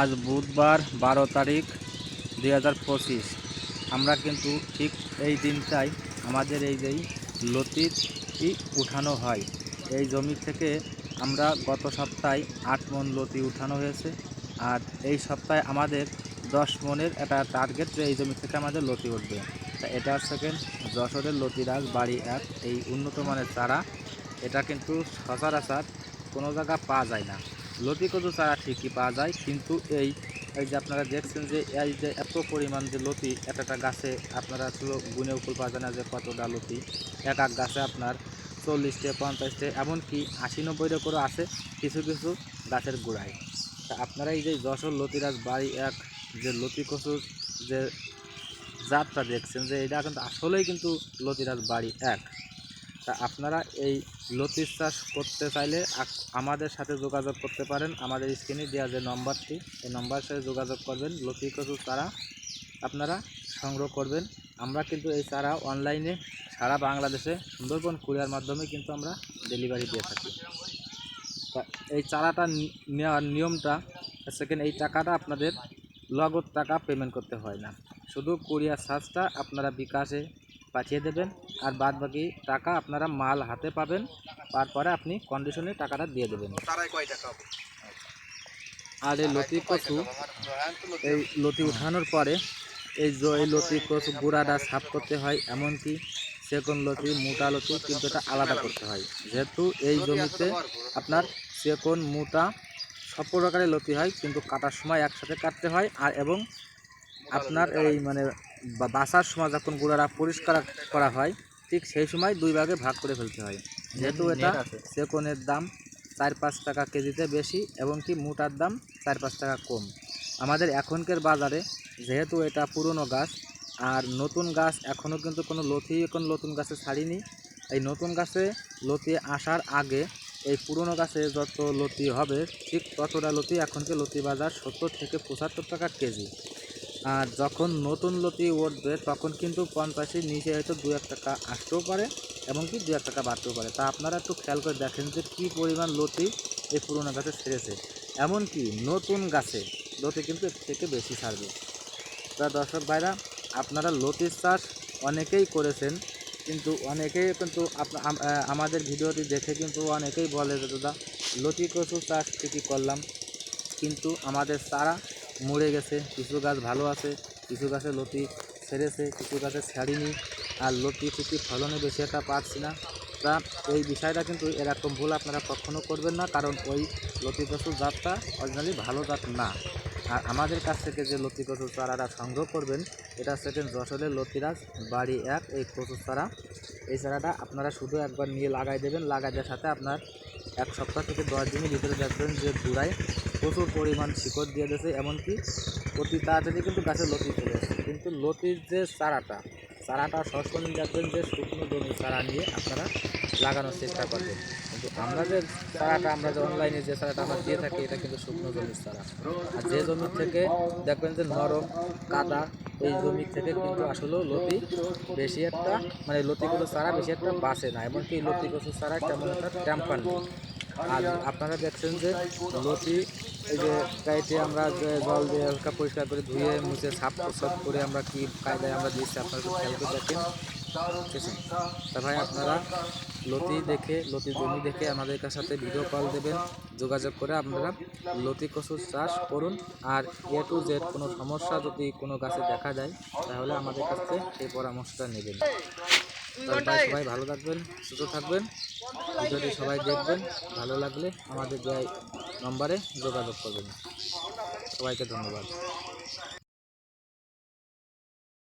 আজ বুধবার 12 তারিখ 2025। আমরা কিন্তু ঠিক এই দিনটাই আমাদের এই যেই লতিটি উঠানো হয় এই জমি থেকে আমরা গত সপ্তাহে 8 মণ লতি উঠানো হয়েছে। আর এই সপ্তাহে আমাদের 10 মণের একটা টার্গেট যে এই জমি থেকে আমাদের লতি উঠবে। তা এটা হচ্ছে যশোরের লতিরাজ বাড়ি 1 এই উন্নত মানের চারা। এটা কিন্তু সচরাচর কোনো জায়গা পাওয়া যায় না। লতি কচু চারা ঠিকই পাওয়া যায়, কিন্তু এই যে আপনারা দেখছেন যে এই যে এত পরিমাণ যে লতি একটা গাছে আপনারা আসলে গুনে উপল পাওয়া যায় না যে কতটা লতি। এক এক গাছে আপনার 40টে 50টে এমনকি 80-90 করে আছে কিছু কিছু গাছের গোড়ায়। তা আপনারা এই যে যশোর লতিরাজ বাড়ি 1 যে লতি কচুর যে জাতটা দেখছেন যে এটা কিন্তু আসলেই কিন্তু লতিরাজ বাড়ি 1। তা আপনারা এই লতির চাষ করতে চাইলে আমাদের সাথে যোগাযোগ করতে পারেন। আমাদের স্ক্রিনে দেওয়া যে নম্বরটি এই নম্বরের সাথে যোগাযোগ করবেন। লতি কচুর চারা আপনারা সংগ্রহ করবেন। আমরা কিন্তু এই চারা অনলাইনে সারা বাংলাদেশে সুন্দরবন কুরিয়ার মাধ্যমে কিন্তু আমরা ডেলিভারি দিয়ে থাকি। তা এই চারাটা নেওয়ার নিয়মটা সেকেন্ড, এই টাকাটা আপনাদের নগদ টাকা পেমেন্ট করতে হয় না, শুধু কুরিয়ার চার্জটা আপনারা বিকাশে পাঠিয়ে দেবেন। আর বাদ বাকি টাকা আপনারা মাল হাতে পাবেন, তারপরে আপনি কন্ডিশনে টাকাটা দিয়ে দেবেন। আর এই লতি কচু এই লতি উঠানোর পরে এই লতি কচু গুঁড়াটা সাফ করতে হয়, এমনকি সেকন লতি মোটা লতি কিন্তু এটা আলাদা করতে হয়। যেহেতু এই জমিতে আপনার সেকন মোটা সব প্রকারের লতি হয়, কিন্তু কাটার সময় একসাথে কাটতে হয়। আর এবং আপনার এই মানে বাসার সময় যখন গুঁড়াটা পরিষ্কার করা হয় ঠিক সেই সময় 2 ভাগে ভাগ করে ফেলতে হয়। যেহেতু এটা সেকনের দাম 4-5 টাকা কেজিতে বেশি এবং কি মোটার দাম 4-5 টাকা কম। আমাদের এখনকার বাজারে যেহেতু এটা পুরনো গাছ আর নতুন গাছ এখনও কিন্তু কোনো লতি এখন নতুন গাছে ছাড়িনি। এই নতুন গাছে লতি আসার আগে এই পুরনো গাছে যত লতি হবে ঠিক ততটা লতি এখনকার লতি বাজার 70 থেকে 75 টাকা কেজি। আর যখন নতুন লতি উঠবে তখন কিন্তু 50-এর নিচে হয়তো 2-1 টাকা আসতেও পারে এবং কি 2-1 টাকা বাড়তেও পারে। তা আপনারা একটু খেয়াল করে দেখেন যে কী পরিমাণ লতি এই পুরোনো গাছে ছেড়েছে। এমনকি নতুন গাছে লতি কিন্তু এর থেকে বেশি ছাড়বে। তা দর্শক ভাইরা, আপনারা লতির চাষ অনেকেই করেছেন, কিন্তু অনেকেই কিন্তু আমাদের ভিডিওটি দেখে কিন্তু অনেকেই বলে যে দাদা লতি কচু চাষ ঠিকই করলাম, কিন্তু আমাদের চারা মরে গেছে। কিছু গাছ ভালো আছে, কিছু গাছে লতি ছেড়েছে, কিছু গাছে ছাড়িনি, আর লতি ঠিকই ফলনে বেশি একটা পাচ্ছি না। তা এই বিষয়টা কিন্তু এরকম ভুল আপনারা কখনো করবেন না, কারণ ওই লতি কচুর জাতটা অরিজিনালি ভালো জাত না। আর আমাদের কাছ থেকে যে লতি কচুর চারাটা সংগ্রহ করবেন এটা সেকেন্ড যশোরের লতিরাজ বাড়ি 1 এই কচুর চারা। এই চারাটা আপনারা শুধু একবার নিয়ে লাগাই দেবেন। লাগাই দেওয়ার সাথে আপনার 1 সপ্তাহ থেকে 10 দিনের ভিতরে দেখবেন যে গোড়ায় প্রচুর পরিমাণ শিকড় দিয়ে দিয়েছে, এমনকি অতি তাড়াতাড়ি কিন্তু গাছে লতি চলে আসছে। কিন্তু লতির যে চারাটা সবসময় দেখবেন যে শুকনো জমির চারা নিয়ে আপনারা লাগানোর চেষ্টা করবেন। কিন্তু আমরা যে অনলাইনে যে চারাটা আমরা দিয়ে থাকি এটা কিন্তু শুকনো জমির চারা। আর যে জমির থেকে দেখবেন যে নরম কাদা এই জমির থেকে কিন্তু আসলেও লতি বেশি একটা মানে লতি কচুর চারা বেশি একটা বাঁচে না, এমনকি লতি কচুর চারা তেমন একটা টেম্পার নেই। আর আপনারা দেখছেন যে লতি এই যে গাইতে আমরা যে জল দিয়ে হালকা পরিষ্কার করে ধুয়ে মুছে সাফ করে আমরা কি কায়দায় আমরা দিচ্ছি আপনারা একটু খেয়াল করে দেখেন, ঠিক আছে? তা ভাই আপনারা লতি দেখে লতি জমি দেখে আমাদের সাথে ভিডিও কল দেবেন, যোগাযোগ করে আপনারা লতি কচুর চাষ করুন। আর A to Z কোনো সমস্যা যদি কোনো গাছে দেখা যায় তাহলে আমাদের কাছ থেকে সেই পরামর্শটা নেবেন। তাই সবাই ভালো থাকবেন, সুস্থ থাকবেন। ভিডিওটি সবাই দেখবেন, ভালো লাগলে আমাদের দেওয়া নম্বরে যোগাযোগ করবেন। সবাইকে ধন্যবাদ।